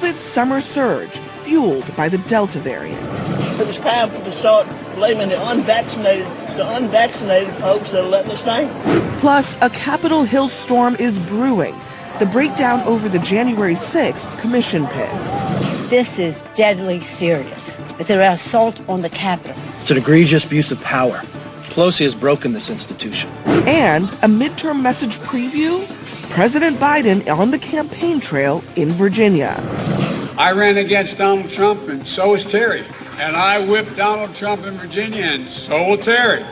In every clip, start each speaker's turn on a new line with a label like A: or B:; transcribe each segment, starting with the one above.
A: COVID summer surge fueled by the Delta variant.
B: It was time to start blaming the unvaccinated. It's the unvaccinated folks that are letting us down.
A: Plus, a Capitol Hill storm is brewing. The breakdown over the January 6th commission picks.
C: This is deadly serious. It's an assault on the Capitol.
D: It's an egregious abuse of power. Pelosi has broken this institution.
A: And a midterm message preview? President Biden on the campaign trail in Virginia.
E: I ran against Donald Trump, and so is Terry. And I whipped Donald Trump in Virginia, and so will Terry.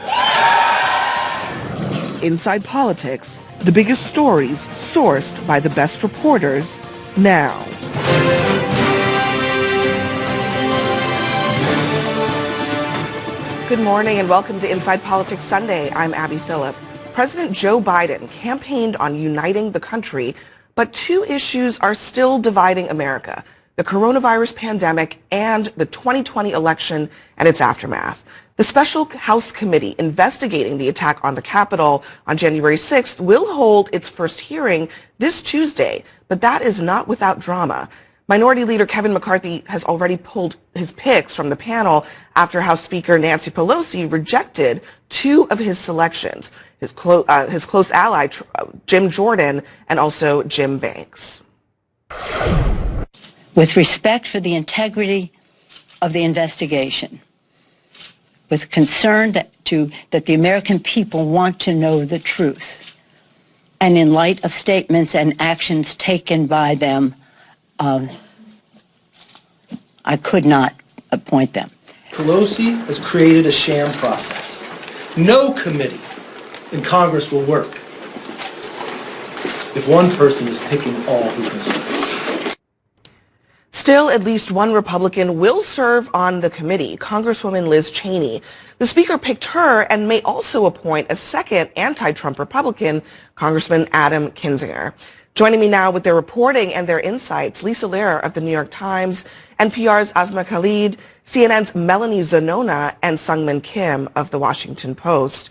A: Inside Politics, the biggest stories sourced by the best reporters now. Good morning and welcome to Inside Politics Sunday. I'm Abby Phillip. President Joe Biden campaigned on uniting the country, but two issues are still dividing America: the coronavirus pandemic and the 2020 election and its aftermath. The special House committee investigating the attack on the Capitol on January 6th will hold its first hearing this Tuesday, but that is not without drama. Minority Leader Kevin McCarthy has already pulled his picks from the panel after House Speaker Nancy Pelosi rejected two of his selections, his close ally Jim Jordan and also Jim Banks.
C: With respect for the integrity of the investigation, with concern that the American people want to know the truth, and in light of statements and actions taken by them, I could not appoint them.
D: Pelosi has created a sham process. No committee in Congress will work if one person is picking all who can serve.
A: Still, at least one Republican will serve on the committee, Congresswoman Liz Cheney. The Speaker picked her and may also appoint a second anti-Trump Republican, Congressman Adam Kinzinger. Joining me now with their reporting and their insights, Lisa Lehrer of the New York Times, NPR's Asma Khalid, CNN's Melanie Zanona, and Sungmin Kim of the Washington Post.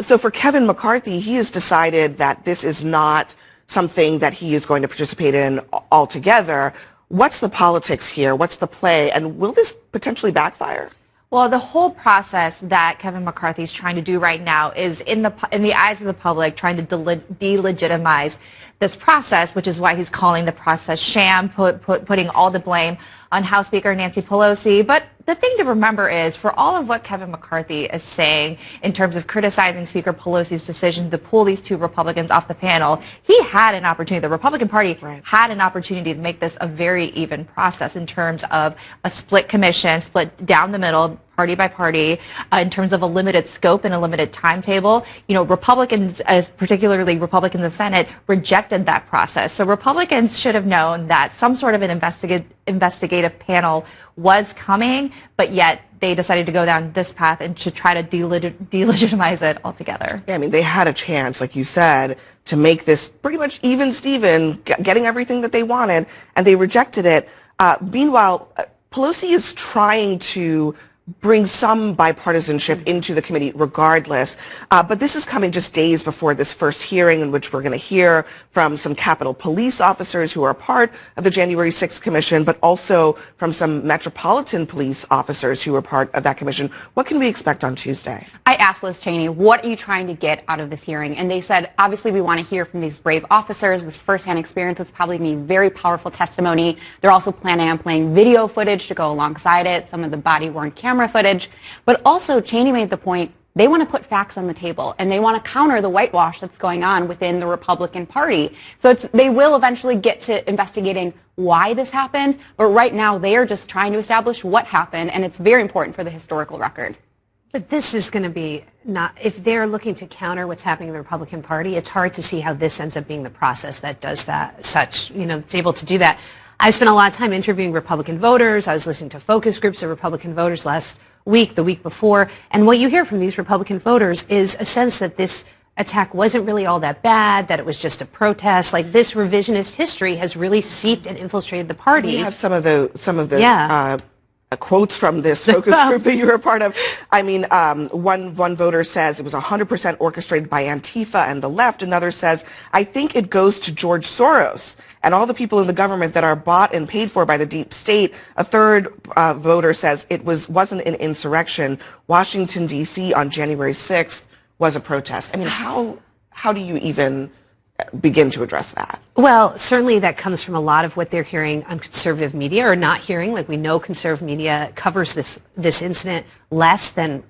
A: So for Kevin McCarthy, he has decided that this is not something that he is going to participate in altogether. What's the politics here? What's the play? And will this potentially backfire?
F: Well, the whole process that Kevin McCarthy is trying to do right now is, in the eyes of the public, trying to delegitimize this process, which is why he's calling the process sham, putting all the blame on House Speaker Nancy Pelosi. But the thing to remember is, for all of what Kevin McCarthy is saying in terms of criticizing Speaker Pelosi's decision to pull these two Republicans off the panel, he had an opportunity, the Republican Party had an opportunity to make this a very even process in terms of a split commission, split down the middle, party by party, in terms of a limited scope and a limited timetable. You know, Republicans, particularly Republicans in the Senate, rejected that process. So Republicans should have known that some sort of an investigative panel was coming, but yet they decided to go down this path and to try to delegitimize it altogether.
A: Yeah, I mean, they had a chance, like you said, to make this pretty much even Steven, getting everything that they wanted, and they rejected it. Meanwhile, Pelosi is trying to bring some bipartisanship into the committee regardless. But this is coming just days before this first hearing in which we're going to hear from some Capitol Police officers who are part of the January 6th Commission, but also from some Metropolitan Police officers who are part of that commission. What can we expect on Tuesday?
G: I asked Liz Cheney, what are you trying to get out of this hearing? And they said, obviously, we want to hear from these brave officers. This firsthand experience is probably going to be very powerful testimony. They're also planning on playing video footage to go alongside it, some of the body-worn camera footage. But also, Cheney made the point, they want to put facts on the table, and they want to counter the whitewash that's going on within the Republican Party. So they will eventually get to investigating why this happened, but right now they are just trying to establish what happened, and it's very important for the historical record.
H: But this is going to be not, if they're looking to counter what's happening in the Republican Party, it's hard to see how this ends up being the process that does that, it's able to do that. I spent a lot of time interviewing Republican voters. I was listening to focus groups of Republican voters last week, the week before, and what you hear from these Republican voters is a sense that this attack wasn't really all that bad, that it was just a protest. Like, this revisionist history has really seeped and infiltrated the party.
A: We have some of the quotes from this focus group that you were a part of. I mean, one voter says it was 100% orchestrated by Antifa and the left. Another says, I think it goes to George Soros and all the people in the government that are bought and paid for by the deep state. A third voter says it wasn't an insurrection. Washington, D.C. on January 6th was a protest. I mean, how do you even begin to address that?
H: Well, certainly that comes from a lot of what they're hearing on conservative media or not hearing. Like, we know conservative media covers this incident less than,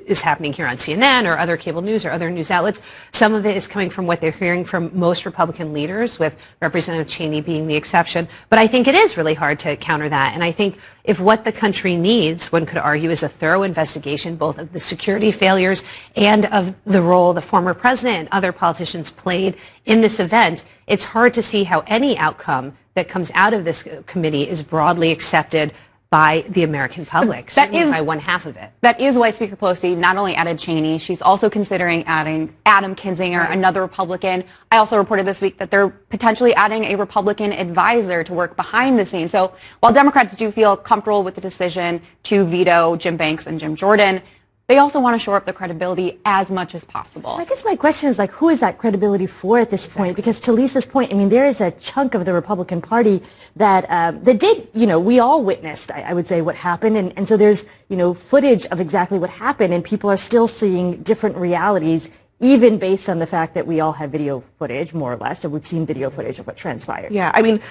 H: is happening here on CNN or other cable news or other news outlets. Some of it is coming from what they're hearing from most Republican leaders, with Representative Cheney being the exception. But I think it is really hard to counter that. And I think if what the country needs, one could argue, is a thorough investigation both of the security failures and of the role the former president and other politicians played in this event, it's hard to see how any outcome that comes out of this committee is broadly accepted by the American public, certainly by one half of it.
G: That is why Speaker Pelosi not only added Cheney, she's also considering adding Adam Kinzinger, another Republican. I also reported this week that they're potentially adding a Republican advisor to work behind the scenes. So while Democrats do feel comfortable with the decision to veto Jim Banks and Jim Jordan, they also want to shore up the credibility as much as possible.
I: I guess my question is, who is that credibility for at this point? Because to Lisa's point, I mean, there is a chunk of the Republican Party that did, we all witnessed, I would say, what happened. And so there's, footage of exactly what happened, and people are still seeing different realities, even based on the fact that we all have video footage, more or less, and we've seen video footage of what transpired.
A: Yeah, I mean,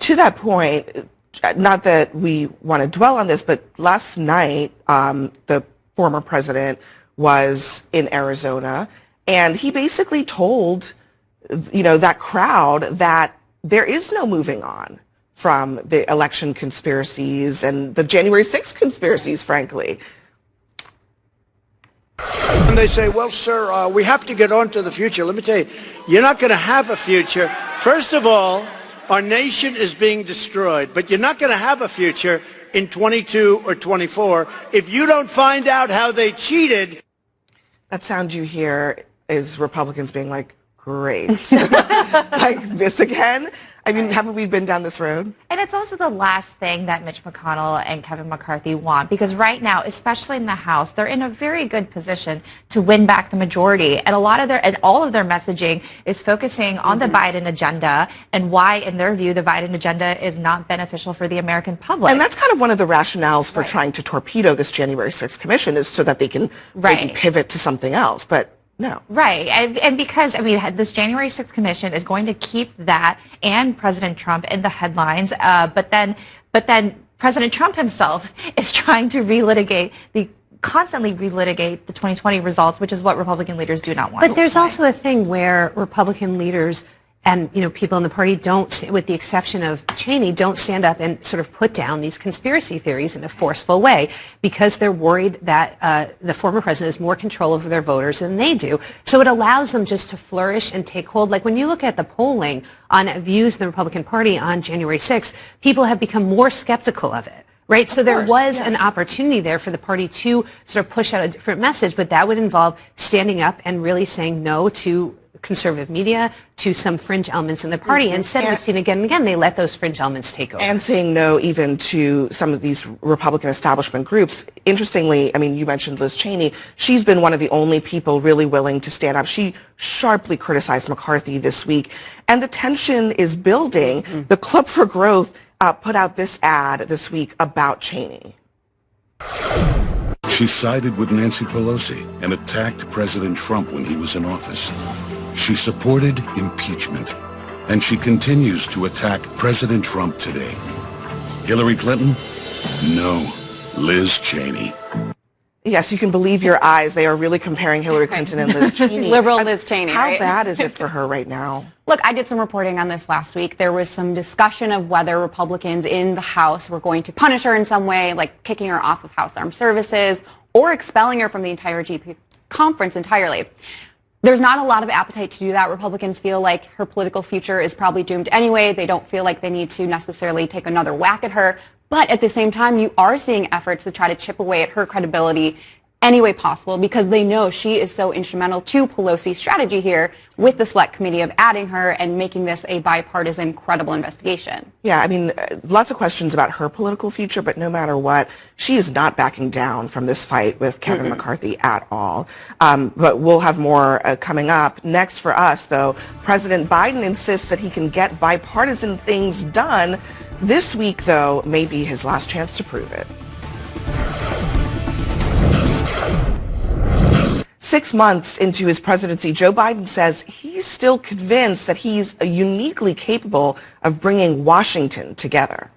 A: to that point, not that we want to dwell on this, but last night, the former president was in Arizona, and he basically told, that crowd that there is no moving on from the election conspiracies and the January 6th conspiracies, frankly.
J: And they say, well, sir, we have to get on to the future. Let me tell you, you're not going to have a future. First of all, our nation is being destroyed, but you're not going to have a future in 22 or 24 if you don't find out how they cheated.
A: That sound you hear is Republicans being like, great. Like this again? I mean, haven't we been down this road?
F: And it's also the last thing that Mitch McConnell and Kevin McCarthy want, because right now, especially in the House, they're in a very good position to win back the majority. And all of their messaging is focusing on the Biden agenda and why, in their view, the Biden agenda is not beneficial for the American public.
A: And that's kind of one of the rationales for trying to torpedo this January 6th commission, is so that they can maybe pivot to something else. But no.
F: Right. And because, this January 6th commission is going to keep that and President Trump in the headlines. But then President Trump himself is trying to constantly relitigate the 2020 results, which is what Republican leaders do not want.
H: But there's also a thing where Republican leaders and, people in the party don't, with the exception of Cheney, don't stand up and sort of put down these conspiracy theories in a forceful way, because they're worried that the former president has more control over their voters than they do. So it allows them just to flourish and take hold. Like, when you look at the polling on views in the Republican Party on January 6th, people have become more skeptical of it. Right? So there was an opportunity there for the party to sort of push out a different message, but that would involve standing up and really saying no to conservative media, to some fringe elements in the party. And instead, we've seen again and again, they let those fringe elements take over.
A: And saying no even to some of these Republican establishment groups. Interestingly, you mentioned Liz Cheney. She's been one of the only people really willing to stand up. She sharply criticized McCarthy this week. And the tension is building. The Club for Growth put out this ad this week about Cheney.
K: She sided with Nancy Pelosi and attacked President Trump when he was in office. She supported impeachment, and she continues to attack President Trump today. Hillary Clinton? No. Liz Cheney.
A: Yes, you can believe your eyes. They are really comparing Hillary Clinton and Liz Cheney.
G: Liberal Liz Cheney,
A: How bad is it for her right now?
G: Look, I did some reporting on this last week. There was some discussion of whether Republicans in the House were going to punish her in some way, like kicking her off of House Armed Services or expelling her from the entire GOP conference entirely. There's not a lot of appetite to do that. Republicans feel like her political future is probably doomed anyway. They don't feel like they need to necessarily take another whack at her. But at the same time, you are seeing efforts to try to chip away at her credibility any way possible because they know she is so instrumental to Pelosi's strategy here with the select committee of adding her and making this a bipartisan, credible investigation.
A: Yeah, I mean, lots of questions about her political future, but no matter what, she is not backing down from this fight with Kevin McCarthy at all. But we'll have more coming up. Next for us, though, President Biden insists that he can get bipartisan things done. This week, though, may be his last chance to prove it. 6 months into his presidency, Joe Biden says he's still convinced that he's uniquely capable of bringing Washington together.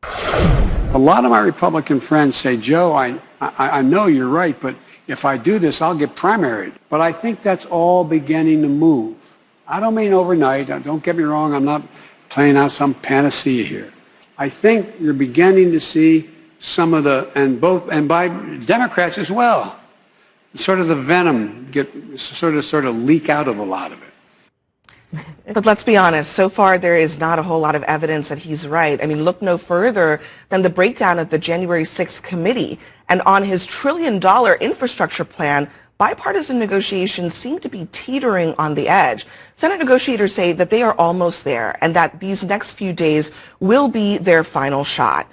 E: A lot of my Republican friends say, Joe, I know you're right, but if I do this, I'll get primaried. But I think that's all beginning to move. I don't mean overnight. Don't get me wrong. I'm not playing out some panacea here. I think you're beginning to see some of the, and by Democrats as well, sort of the venom sort of leak out of a lot of it.
A: But let's be honest, so far there is not a whole lot of evidence that he's right. I mean, look no further than the breakdown of the January 6th committee. And on his $1 trillion infrastructure plan, bipartisan negotiations seem to be teetering on the edge. Senate negotiators say that they are almost there and that these next few days will be their final shot.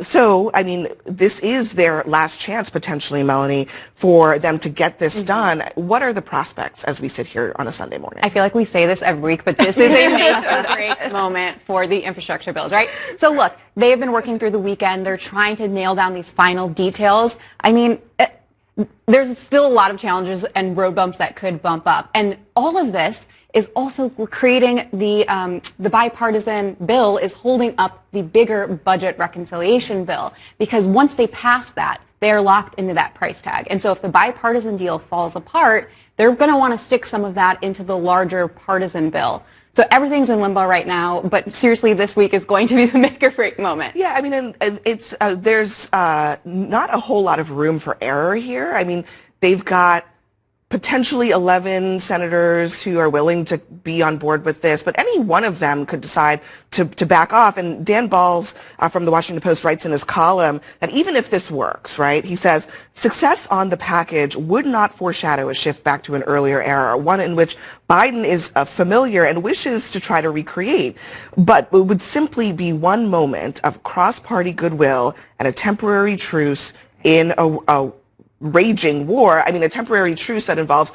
A: So, I mean, this is their last chance, potentially, Melanie, for them to get this done. What are the prospects as we sit here on a Sunday morning?
G: I feel like we say this every week, but this is a make or break moment for the infrastructure bills, right? So look, they have been working through the weekend. They're trying to nail down these final details. I mean, there's still a lot of challenges and road bumps that could bump up. And all of this is also creating the bipartisan bill is holding up the bigger budget reconciliation bill, because once they pass that, they are locked into that price tag. And so if the bipartisan deal falls apart, they're going to want to stick some of that into the larger partisan bill. So everything's in limbo right now, but seriously, this week is going to be the make or break moment.
A: Yeah, I mean, and it's there's not a whole lot of room for error here. I mean, they've got potentially 11 senators who are willing to be on board with this, but any one of them could decide to back off. And Dan Balls from the Washington Post writes in his column that even if this works, right, he says, success on the package would not foreshadow a shift back to an earlier era, one in which Biden is familiar and wishes to try to recreate, but it would simply be one moment of cross-party goodwill and a temporary truce in a raging war. I mean, a temporary truce that involves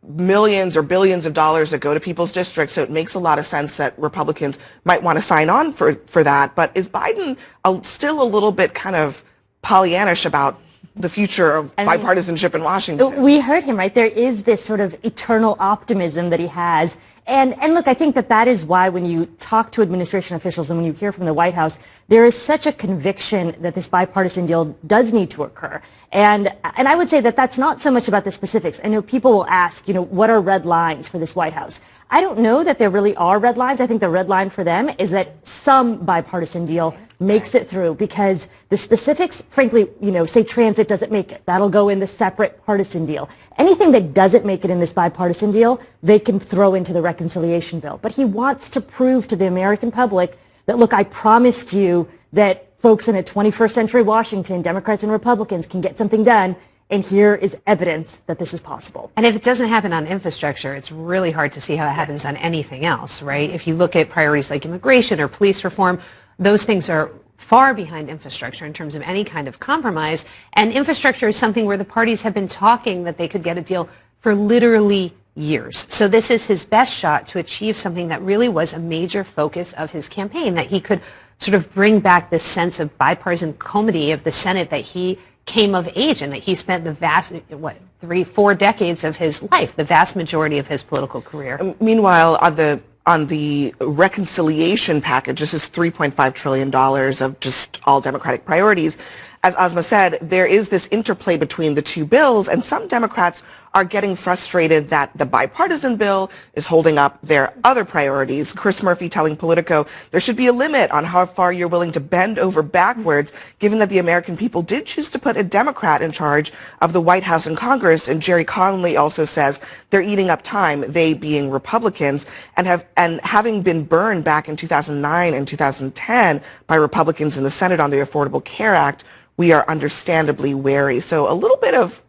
A: millions or billions of dollars that go to people's districts. So it makes a lot of sense that Republicans might want to sign on for that. But is Biden still a little bit kind of Pollyannish about the future of bipartisanship in Washington?
I: We heard him, right? There is this sort of eternal optimism that he has. And look, I think that is why when you talk to administration officials and when you hear from the White House, there is such a conviction that this bipartisan deal does need to occur. And I would say that that's not so much about the specifics. I know people will ask, what are red lines for this White House? I don't know that there really are red lines. I think the red line for them is that some bipartisan deal makes it through, because the specifics, frankly, say transit doesn't make it. That'll go in the separate partisan deal. Anything that doesn't make it in this bipartisan deal, they can throw into the reconciliation bill. But he wants to prove to the American public that, look, I promised you that folks in a 21st century Washington, Democrats and Republicans, can get something done. And here is evidence that this is possible.
H: And if it doesn't happen on infrastructure, it's really hard to see how it happens on anything else, right? If you look at priorities like immigration or police reform, those things are far behind infrastructure in terms of any kind of compromise. And infrastructure is something where the parties have been talking that they could get a deal for literally years. So this is his best shot to achieve something that really was a major focus of his campaign, that he could sort of bring back this sense of bipartisan comity of the Senate that he came of age and that he spent the vast, 3-4 decades of his life, the vast majority of his political career.
A: Meanwhile, on the reconciliation package, this is $3.5 trillion of just all Democratic priorities. As Asma said, there is this interplay between the two bills, and some Democrats are getting frustrated that the bipartisan bill is holding up their other priorities. Chris Murphy telling Politico there should be a limit on how far you're willing to bend over backwards, given that the American people did choose to put a Democrat in charge of the White House and Congress. And Jerry Connolly also says they're eating up time, they being Republicans, and having been burned back in 2009 and 2010 by Republicans in the Senate on the Affordable Care Act, we are understandably wary. So a little bit of,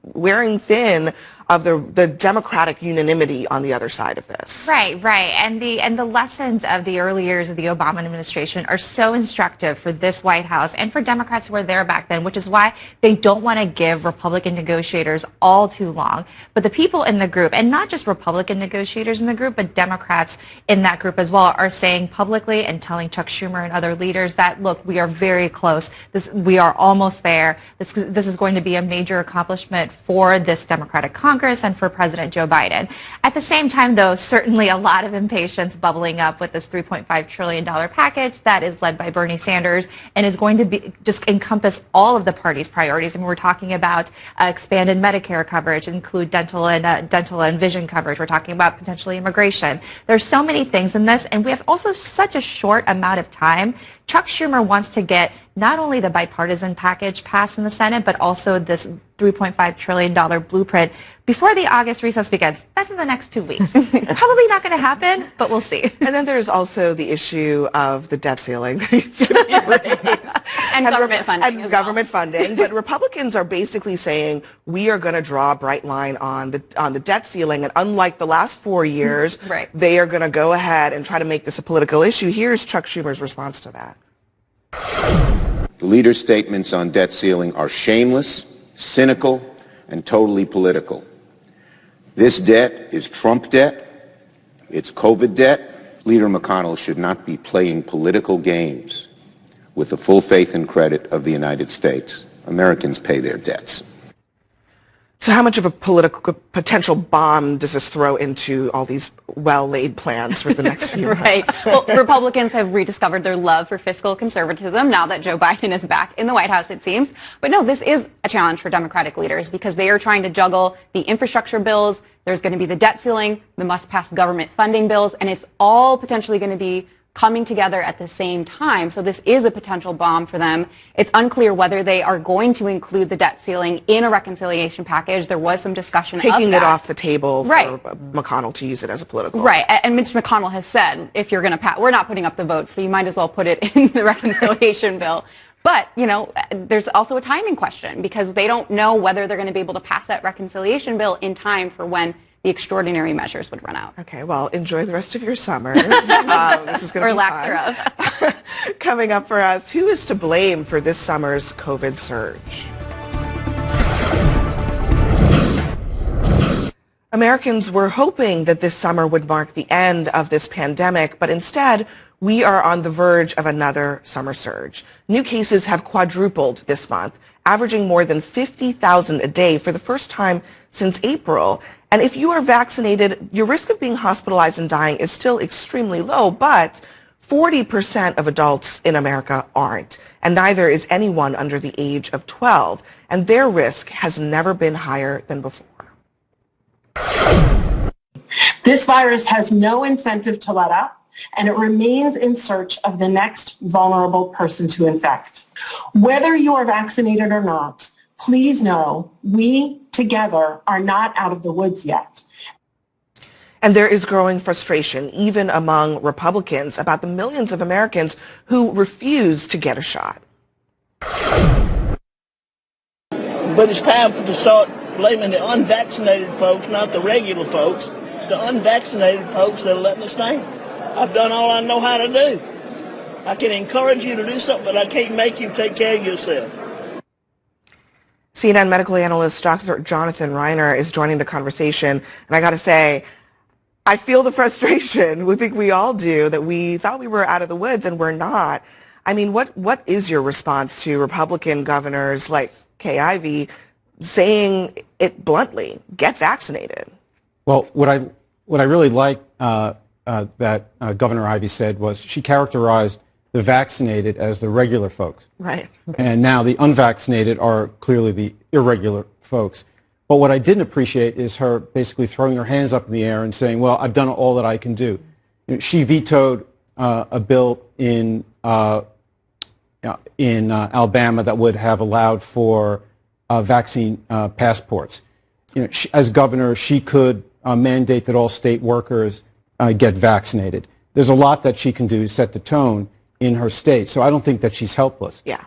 A: wearing thin of the Democratic unanimity on the other side of this.
F: Right. And the lessons of the early years of the Obama administration are so instructive for this White House and for Democrats who were there back then, which is why they don't want to give Republican negotiators all too long. But the people in the group, and not just Republican negotiators in the group, but Democrats in that group as well, are saying publicly and telling Chuck Schumer and other leaders that, look, we are very close. We are almost there. This is going to be a major accomplishment for this Democratic Congress and for President Joe Biden. At the same time, though, certainly a lot of impatience bubbling up with this $3.5 trillion package that is led by Bernie Sanders and is going to just encompass all of the party's priorities. I mean, we're talking about expanded Medicare coverage, include dental and vision coverage. We're talking about potentially immigration. There's so many things in this, and we have also such a short amount of time. Chuck Schumer wants to get not only the bipartisan package passed in the Senate, but also this $3.5 trillion blueprint before the August recess begins. That's in the next 2 weeks. Probably not going to happen, but we'll see.
A: And then there's also the issue of the debt ceiling that needs to be raised.
G: And government funding.
A: And government funding. But Republicans are basically saying we are going to draw a bright line on the debt ceiling. And unlike the last 4 years, they are going to go ahead and try to make this a political issue. Here's Chuck Schumer's response to that.
L: The leader's statements on debt ceiling are shameless, cynical, and totally political. This debt is Trump debt. It's COVID debt. Leader McConnell should not be playing political games with the full faith and credit of the United States. Americans pay their debts.
A: So how much of a political potential bomb does this throw into all these well-laid plans for the next few months?
G: Right. Well, Republicans have rediscovered their love for fiscal conservatism now that Joe Biden is back in the White House, it seems. But no, this is a challenge for Democratic leaders because they are trying to juggle the infrastructure bills. There's going to be the debt ceiling, the must-pass government funding bills, and it's all potentially going to be coming together at the same time. So this is a potential bomb for them. It's unclear whether they are going to include the debt ceiling in a reconciliation package. There was some discussion
A: taking
G: of that.
A: It off the table for McConnell to use it as a political.
G: Right. And Mitch McConnell has said, if you're going to pass, we're not putting up the vote, so you might as well put it in the reconciliation bill. But, there's also a timing question because they don't know whether they're going to be able to pass that reconciliation bill in time for when the extraordinary measures would run out.
A: Okay, well, enjoy the rest of your summer. This is going to be
G: lack
A: thereof. Coming up for us, who is to blame for this summer's COVID surge? Americans were hoping that this summer would mark the end of this pandemic, but instead, we are on the verge of another summer surge. New cases have quadrupled this month, averaging more than 50,000 a day for the first time since April. And if you are vaccinated, your risk of being hospitalized and dying is still extremely low, but 40% of adults in America aren't, and neither is anyone under the age of 12, and their risk has never been higher than before.
M: This virus has no incentive to let up, and it remains in search of the next vulnerable person to infect. Whether you are vaccinated or not, please know we together are not out of the woods yet.
A: And there is growing frustration, even among Republicans, about the millions of Americans who refuse to get a shot.
B: But it's time to start blaming the unvaccinated folks, not the regular folks. It's the unvaccinated folks that are letting us down. I've done all I know how to do. I can encourage you to do something, but I can't make you take care of yourself.
A: CNN medical analyst Dr. Jonathan Reiner is joining the conversation, and I got to say, I feel the frustration. We think we all do, that we thought we were out of the woods and we're not. I mean, what is your response to Republican governors like Kay Ivey saying it bluntly, get vaccinated?
N: Well, what I really like that Governor Ivey said was she characterized the vaccinated as the regular folks.
A: Right.
N: And now the unvaccinated are clearly the irregular folks. But what I didn't appreciate is her basically throwing her hands up in the air and saying, well, I've done all that I can do. She vetoed a bill in Alabama that would have allowed for vaccine passports. As governor, she could mandate that all state workers get vaccinated. There's a lot that she can do to set the tone in her state, so I don't think that she's helpless.
A: Yeah.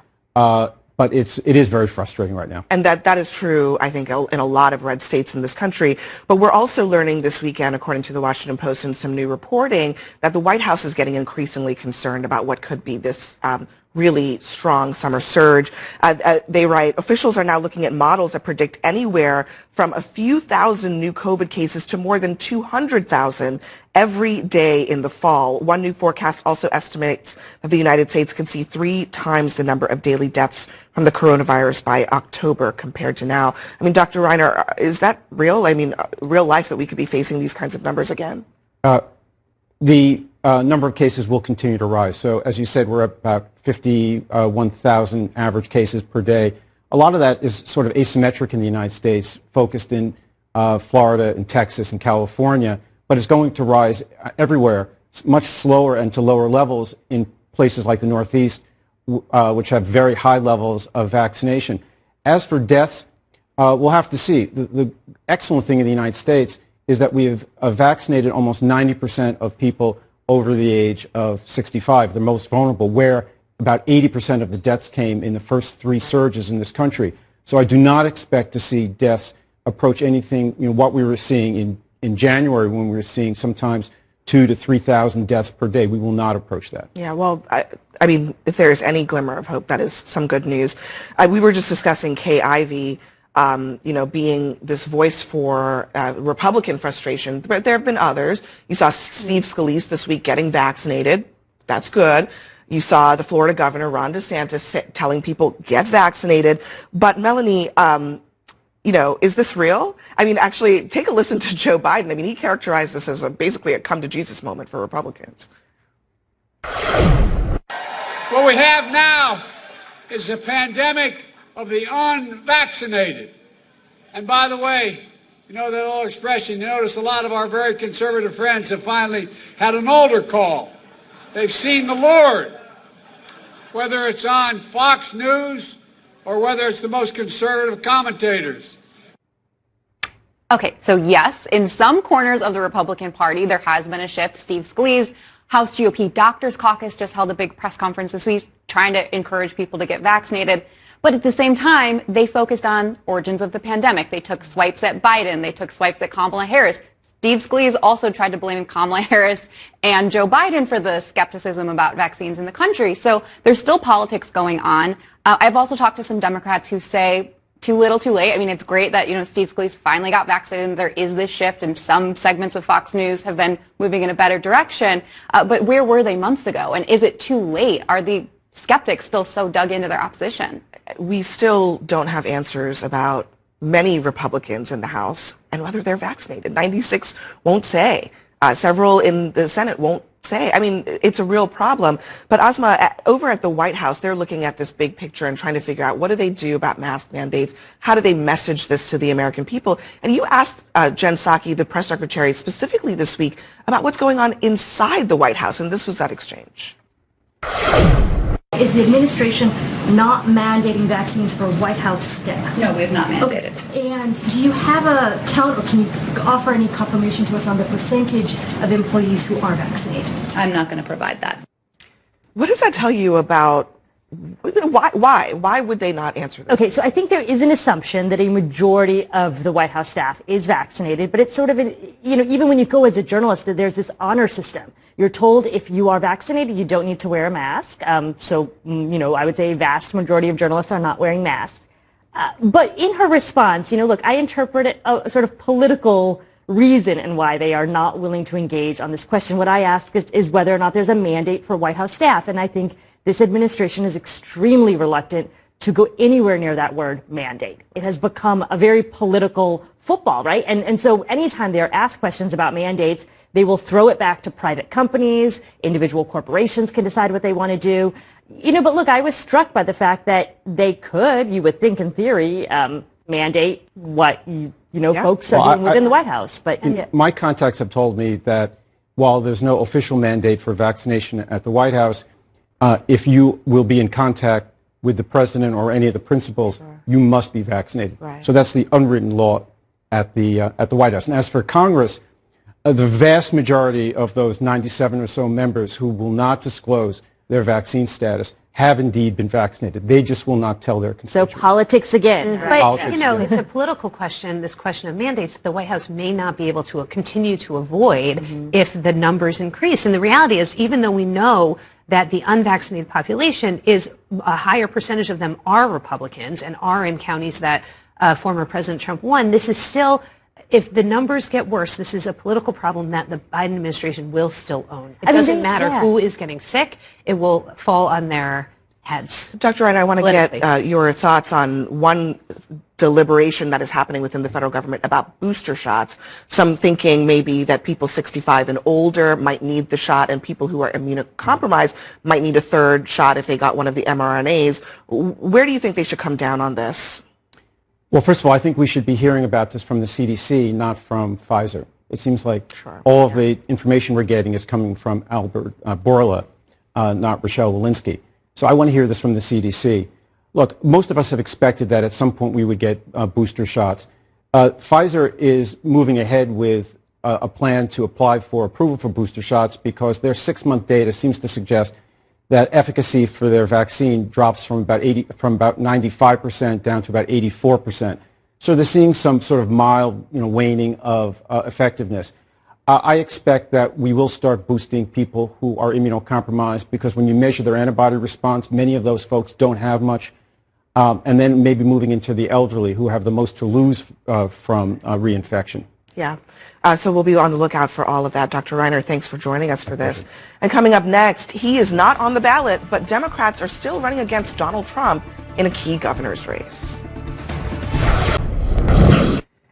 N: But it is very frustrating right now.
A: And that is true, I think, in a lot of red states in this country. But we're also learning this weekend, according to the Washington Post and some new reporting, that the White House is getting increasingly concerned about what could be this really strong summer surge. They write, officials are now looking at models that predict anywhere from a few thousand new COVID cases to more than 200,000 every day in the fall. One new forecast also estimates that the United States could see 3 times the number of daily deaths from the coronavirus by October compared to now. I mean, Dr. Reiner, is that real? I mean, real life that we could be facing these kinds of numbers again?
N: The number of cases will continue to rise. So as you said, we're at about 51,000 average cases per day. A lot of that is sort of asymmetric in the United States, focused in Florida and Texas and California, but it's going to rise everywhere, much slower and to lower levels in places like the Northeast, which have very high levels of vaccination. As for deaths, we'll have to see. The excellent thing in the United States is that we have vaccinated almost 90% of people over the age of 65, the most vulnerable, where about 80% of the deaths came in the first 3 surges in this country. So I do not expect to see deaths approach anything, what we were seeing in January, when we were seeing sometimes 2,000 to 3,000 deaths per day. We will not approach that.
A: Yeah, well, I mean, if there is any glimmer of hope, that is some good news. We were just discussing Kay Ivey, being this voice for Republican frustration, but there have been others. You saw Steve Scalise this week getting vaccinated. That's good. You saw the Florida governor, Ron DeSantis, telling people, get vaccinated. But Melanie, is this real? I mean, actually, take a listen to Joe Biden. I mean, he characterized this as basically a come-to-Jesus moment for Republicans.
O: What we have now is a pandemic of the unvaccinated. And by the way, you know that old expression, you notice a lot of our very conservative friends have finally had an altar call. They've seen the Lord, whether it's on Fox News or whether it's the most conservative commentators.
G: Okay, so yes, in some corners of the Republican Party, there has been a shift. Steve Scalise, House GOP Doctors Caucus, just held a big press conference this week trying to encourage people to get vaccinated. But at the same time, they focused on origins of the pandemic. They took swipes at Biden. They took swipes at Kamala Harris. Steve Scalise also tried to blame Kamala Harris and Joe Biden for the skepticism about vaccines in the country. So there's still politics going on. I've also talked to some Democrats who say too little, too late. I mean, it's great that, Steve Scalise finally got vaccinated and there is this shift and some segments of Fox News have been moving in a better direction. But where were they months ago? And is it too late? Are the skeptics still so dug into their opposition?
A: We still don't have answers about many Republicans in the House and whether they're vaccinated. 96 won't say. Several in the Senate won't say. I mean, it's a real problem. But Asma, over at the White House, they're looking at this big picture and trying to figure out what do they do about mask mandates? How do they message this to the American people? And you asked Jen Psaki, the press secretary, specifically this week about what's going on inside the White House, and this was that exchange.
I: Is the administration not mandating vaccines for White House staff?
P: No, we have not mandated.
I: Okay. And do you have a count, or can you offer any confirmation to us on the percentage of employees who are vaccinated?
P: I'm not going to provide that.
A: What does that tell you about why would they not answer this?
I: Okay, so I think there is an assumption that a majority of the White House staff is vaccinated, but it's sort of, even when you go as a journalist, there's this honor system. You're told if you are vaccinated, you don't need to wear a mask. I would say a vast majority of journalists are not wearing masks. But in her response, look, I interpret it a sort of political reason and why they are not willing to engage on this question. What I ask is whether or not there's a mandate for White House staff, and I think this administration is extremely reluctant to go anywhere near that word mandate. It has become a very political football, right? And so anytime they are asked questions about mandates, they will throw it back to private companies. Individual corporations can decide what they want to do. But look, I was struck by the fact that they could, you would think in theory, mandate what, folks are doing within the White House. But
N: my contacts have told me that while there's no official mandate for vaccination at the White House, if you will be in contact with the president or any of the principals, you must be vaccinated.
A: Right.
N: So that's the unwritten law at the White House. And as for Congress, the vast majority of those 97 or so members who will not disclose their vaccine status have indeed been vaccinated. They just will not tell their constituents.
I: So politics again.
H: But,
N: Politics,
H: you know,
N: yeah.
H: it's a political question, this question of mandates that the White House may not be able to continue to avoid if the numbers increase. And the reality is, even though we know that the unvaccinated population is a higher percentage of them are Republicans and are in counties that former President Trump won, this is still, if the numbers get worse, this is a political problem that the Biden administration will still own. It doesn't matter who is getting sick. It will fall on their heads.
A: Dr. Reiner, I want to get your thoughts on one deliberation that is happening within the federal government about booster shots. Some thinking maybe that people 65 and older might need the shot and people who are immunocompromised might need a third shot if they got one of the mRNAs. Where do you think they should come down on this?
N: Well, first of all, I think we should be hearing about this from the CDC, not from Pfizer. It seems like all of the information we're getting is coming from Albert Bourla, not Rochelle Walensky. So I want to hear this from the CDC. Look, most of us have expected that at some point we would get booster shots. Pfizer is moving ahead with a plan to apply for approval for booster shots because their 6-month data seems to suggest that efficacy for their vaccine drops from about 95% down to about 84%. So they're seeing some sort of mild, waning of effectiveness. I expect that we will start boosting people who are immunocompromised because when you measure their antibody response, many of those folks don't have much. And then maybe moving into the elderly who have the most to lose from reinfection.
A: Yeah. So we'll be on the lookout for all of that. Dr. Reiner, thanks for joining us for this. And coming up next, he is not on the ballot, but Democrats are still running against Donald Trump in a key governor's race.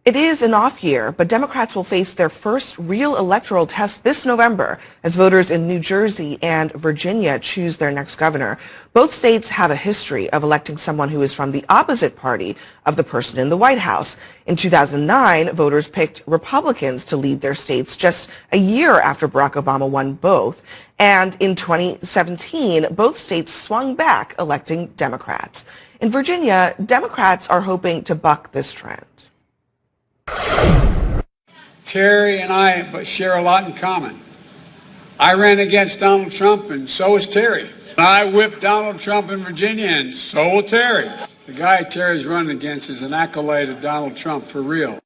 A: It is an off year, but Democrats will face their first real electoral test this November as voters in New Jersey and Virginia choose their next governor. Both states have a history of electing someone who is from the opposite party of the person in the White House. In 2009, voters picked Republicans to lead their states just a year after Barack Obama won both. And in 2017, both states swung back, electing Democrats. In Virginia, Democrats are hoping to buck this trend.
O: Terry and I share a lot in common. I ran against Donald Trump, and so is Terry. I whipped Donald Trump in Virginia, and so will Terry. The guy Terry's running against is an accolade of Donald Trump for real.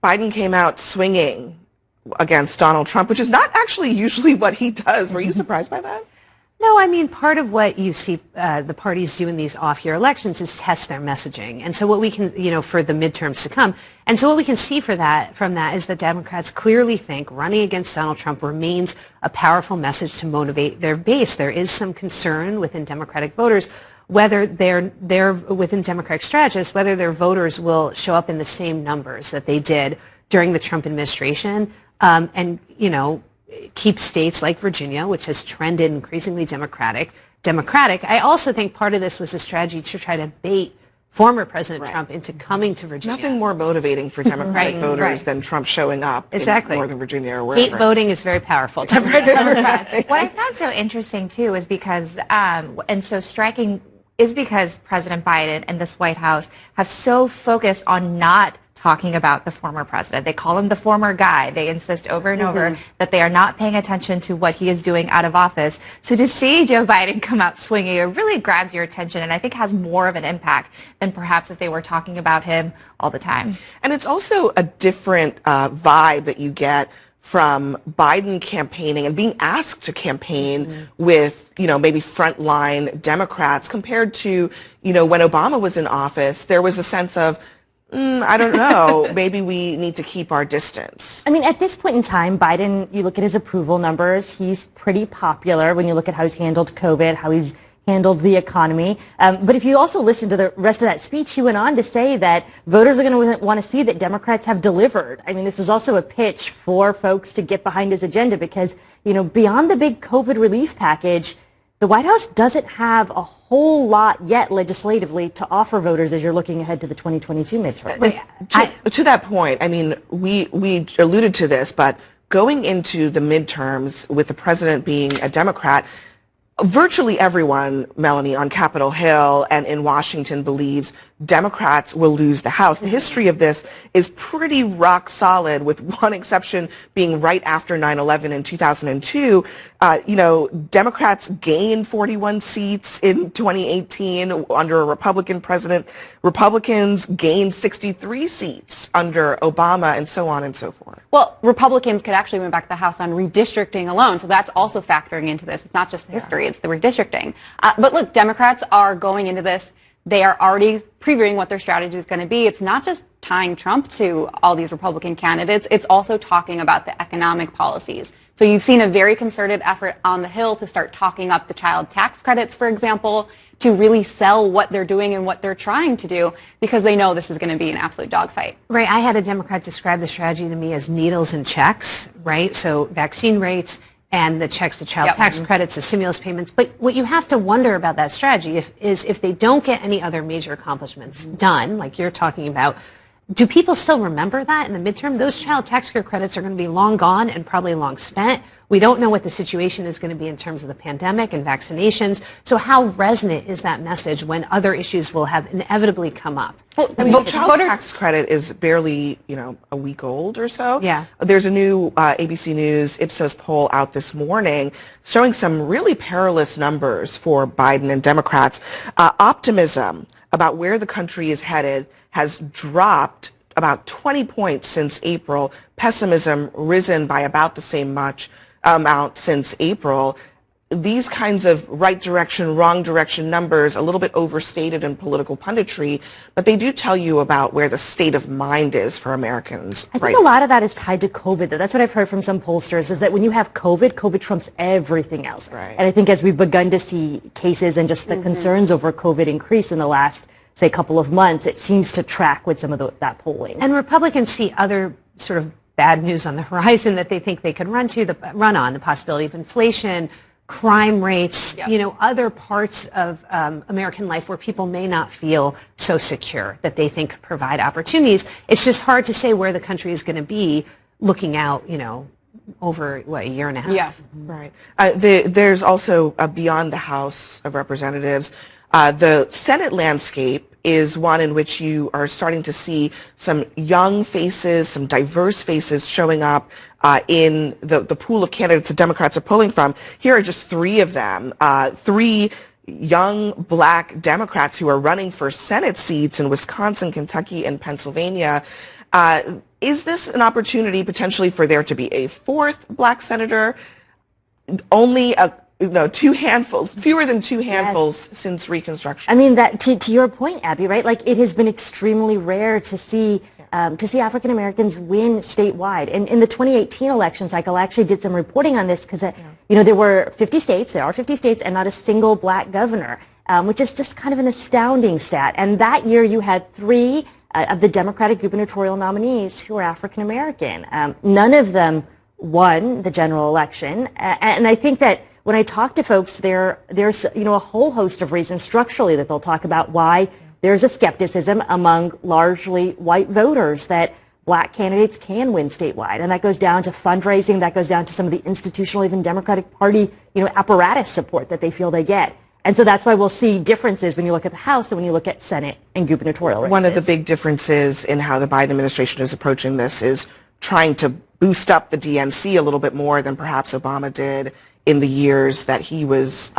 A: Biden came out swinging against Donald Trump, which is not actually usually what he does. Were you surprised by that?
H: No, I mean, part of what you see the parties do in these off-year elections is test their messaging. And so what we can, for the midterms to come, and so what we can see from that is that Democrats clearly think running against Donald Trump remains a powerful message to motivate their base. There is some concern within Democratic voters whether they're within Democratic strategists, whether their voters will show up in the same numbers that they did during the Trump administration. Keep states like Virginia, which has trended increasingly Democratic. I also think part of this was a strategy to try to bait former President Trump into coming to Virginia.
A: Nothing more motivating for Democratic voters than Trump showing up in Northern Virginia or wherever.
H: Hate voting is very powerful. Democrats.
F: What I found so interesting, too, is because, and so striking, is because President Biden and this White House have so focused on not talking about the former president. They call him the former guy. They insist over and over that they are not paying attention to what he is doing out of office. So to see Joe Biden come out swinging, it really grabs your attention and I think has more of an impact than perhaps if they were talking about him all the time.
A: And it's also a different vibe that you get from Biden campaigning and being asked to campaign with, maybe frontline Democrats compared to, when Obama was in office, there was a sense of, I don't know. Maybe we need to keep our distance.
I: I mean, at this point in time, Biden, you look at his approval numbers, he's pretty popular when you look at how he's handled COVID, how he's handled the economy. But if you also listen to the rest of that speech, he went on to say that voters are going to want to see that Democrats have delivered. I mean, this is also a pitch for folks to get behind his agenda because, beyond the big COVID relief package, the White House doesn't have a whole lot yet legislatively to offer voters as you're looking ahead to the 2022 midterm.
A: To that point, I mean, we alluded to this, but going into the midterms with the president being a Democrat, virtually everyone, Melanie, on Capitol Hill and in Washington believes Democrats will lose the House. The history of this is pretty rock solid, with one exception being right after 9/11 in 2002. Democrats gained 41 seats in 2018 under a Republican president. Republicans gained 63 seats under Obama, and so on and so forth.
G: Well, Republicans could actually win back the House on redistricting alone, so that's also factoring into this. It's not just the history, it's the redistricting. But look, Democrats are going into this. They are already previewing what their strategy is going to be. It's not just tying Trump to all these Republican candidates. It's also talking about the economic policies. So you've seen a very concerted effort on the Hill to start talking up the child tax credits, for example, to really sell what they're doing and what they're trying to do, because they know this is going to be an absolute dogfight.
H: Right. I had a Democrat describe the strategy to me as needles and checks, right? So vaccine rates and the checks, the child tax credits, the stimulus payments. But what you have to wonder about that strategy is if they don't get any other major accomplishments done, like you're talking about, do people still remember that in the midterm? Those child tax credits are going to be long gone and probably long spent. We don't know what the situation is going to be in terms of the pandemic and vaccinations. So how resonant is that message when other issues will have inevitably come up?
A: Well, the child tax credit is barely, a week old or so.
H: Yeah.
A: There's a new ABC News Ipsos poll out this morning showing some really perilous numbers for Biden and Democrats. Optimism about where the country is headed has dropped about 20 points since April. Pessimism risen by about the same amount since April. These kinds of right direction, wrong direction numbers, a little bit overstated in political punditry, but they do tell you about where the state of mind is for Americans.
I: I think a lot of that is tied to COVID, though. That's what I've heard from some pollsters, is that when you have COVID trumps everything else.
A: Right.
I: And I think as we've begun to see cases and just the concerns over COVID increase in the last, say, couple of months, it seems to track with some of that polling.
H: And Republicans see other sort of bad news on the horizon that they think they could run on, the possibility of inflation, crime rates, other parts of American life where people may not feel so secure that they think could provide opportunities. It's just hard to say where the country is going to be looking out, over, a year and a half?
G: Yeah.
A: Right. There's also beyond the House of Representatives, the Senate landscape is one in which you are starting to see some young faces, some diverse faces showing up in the pool of candidates the Democrats are pulling from. Here are just three of them, three young black Democrats who are running for Senate seats in Wisconsin, Kentucky, and Pennsylvania. Is this an opportunity potentially for there to be a fourth black senator? Only fewer than two handfuls since Reconstruction.
I: I mean, that to your point, Abby, right? Like, it has been extremely rare to see African Americans win statewide. And in the 2018 election cycle, I actually did some reporting on this because, there were 50 states, there are 50 states, and not a single black governor, which is just kind of an astounding stat. And that year you had three of the Democratic gubernatorial nominees who were African American. None of them won the general election. And I think that when I talk to folks, there's a whole host of reasons structurally that they'll talk about why there's a skepticism among largely white voters that black candidates can win statewide. And that goes down to fundraising, that goes down to some of the institutional, even Democratic Party, apparatus support that they feel they get. And so that's why we'll see differences when you look at the House and when you look at Senate and gubernatorial races.
A: One of the big differences in how the Biden administration is approaching this is trying to boost up the DNC a little bit more than perhaps Obama did in the years that he was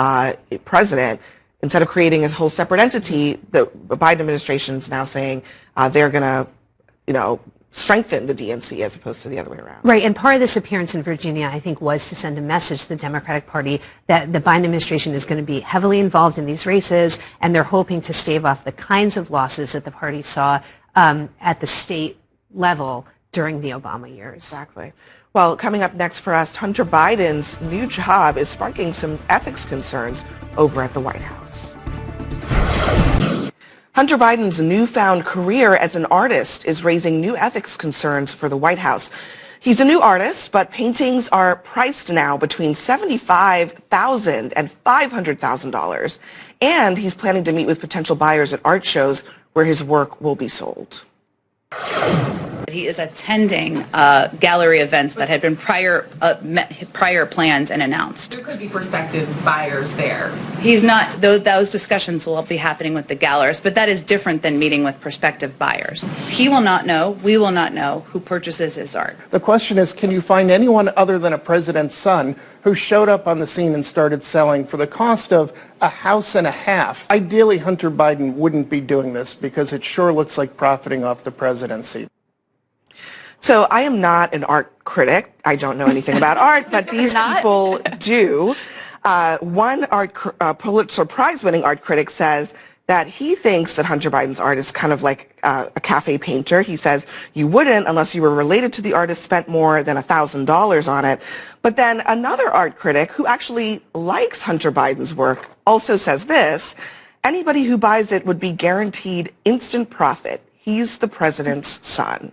A: president. Instead of creating a whole separate entity, the Biden administration is now saying they're going to, strengthen the DNC as opposed to the other way around.
H: Right, and part of this appearance in Virginia, I think, was to send a message to the Democratic Party that the Biden administration is going to be heavily involved in these races, and they're hoping to stave off the kinds of losses that the party saw at the state level during the Obama years.
A: Exactly. Well, coming up next for us, Hunter Biden's new job is sparking some ethics concerns over at the White House. Hunter Biden's newfound career as an artist is raising new ethics concerns for the White House. He's a new artist, but paintings are priced now between $75,000 and $500,000. And he's planning to meet with potential buyers at art shows where his work will be sold.
P: He is attending gallery events that had been prior planned and announced.
Q: There could be prospective buyers there.
P: He's not, those discussions will be happening with the gallerists, but that is different than meeting with prospective buyers. He will not know, we will not know who purchases his art.
R: The question is, can you find anyone other than a president's son who showed up on the scene and started selling for the cost of a house and a half? Ideally, Hunter Biden wouldn't be doing this because it sure looks like profiting off the presidency.
A: So I am not an art critic. I don't know anything about art, but these people do. One Pulitzer Prize-winning art critic says that he thinks that Hunter Biden's art is kind of like a cafe painter. He says you wouldn't, unless you were related to the artist, spent more than $1,000 on it. But then another art critic who actually likes Hunter Biden's work also says this: anybody who buys it would be guaranteed instant profit. He's the president's son.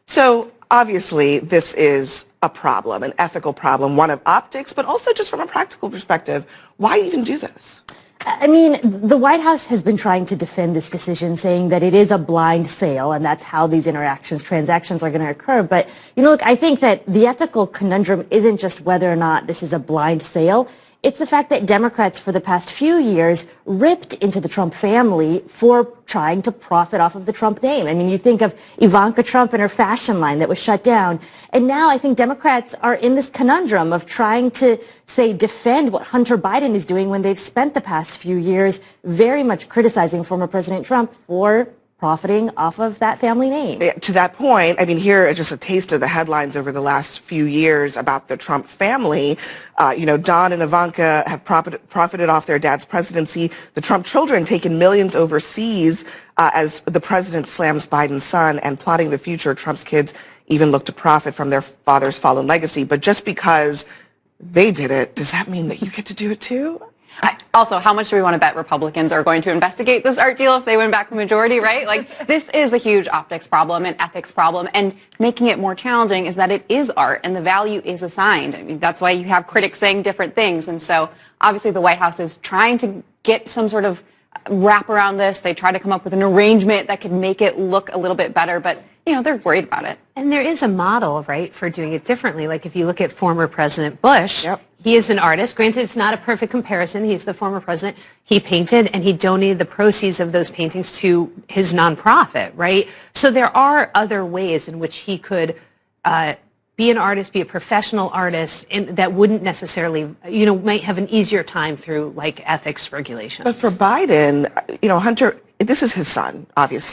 A: So obviously this is a problem, an ethical problem, one of optics, but also just from a practical perspective. Why even do this?
I: I mean, the White House has been trying to defend this decision, saying that it is a blind sale, and that's how these transactions are going to occur. But, you know, look, I think that the ethical conundrum isn't just whether or not this is a blind sale. It's the fact that Democrats for the past few years ripped into the Trump family for trying to profit off of the Trump name. I mean, you think of Ivanka Trump and her fashion line that was shut down. And now I think Democrats are in this conundrum of trying to, say, defend what Hunter Biden is doing when they've spent the past few years very much criticizing former President Trump for profiting off of that family name.
A: To that point, I mean, here is just a taste of the headlines over the last few years about the Trump family. You know, Don and Ivanka have profited off their dad's presidency. The Trump children taken millions overseas as the president slams Biden's son, and plotting the future, Trump's kids even look to profit from their father's fallen legacy. But just because they did it, does that mean that you get to do it too?
G: Also, how much do we want to bet Republicans are going to investigate this art deal if they win back the majority, right? Like, this is a huge optics problem and ethics problem, and making it more challenging is that it is art and the value is assigned. I mean, that's why you have critics saying different things. And so, obviously, the White House is trying to get some sort of wrap around this. They try to come up with an arrangement that could make it look a little bit better, but, you know, they're worried about it.
H: And there is a model, right, for doing it differently. Like, if you look at former President Bush, he is an artist. Granted, it's not a perfect comparison. He's the former president. He painted and he donated the proceeds of those paintings to his nonprofit, right? So there are other ways in which he could be an artist, be a professional artist, and that wouldn't necessarily, you know, might have an easier time through, like, ethics regulations.
A: But for Biden, you know, Hunter, this is his son, obviously.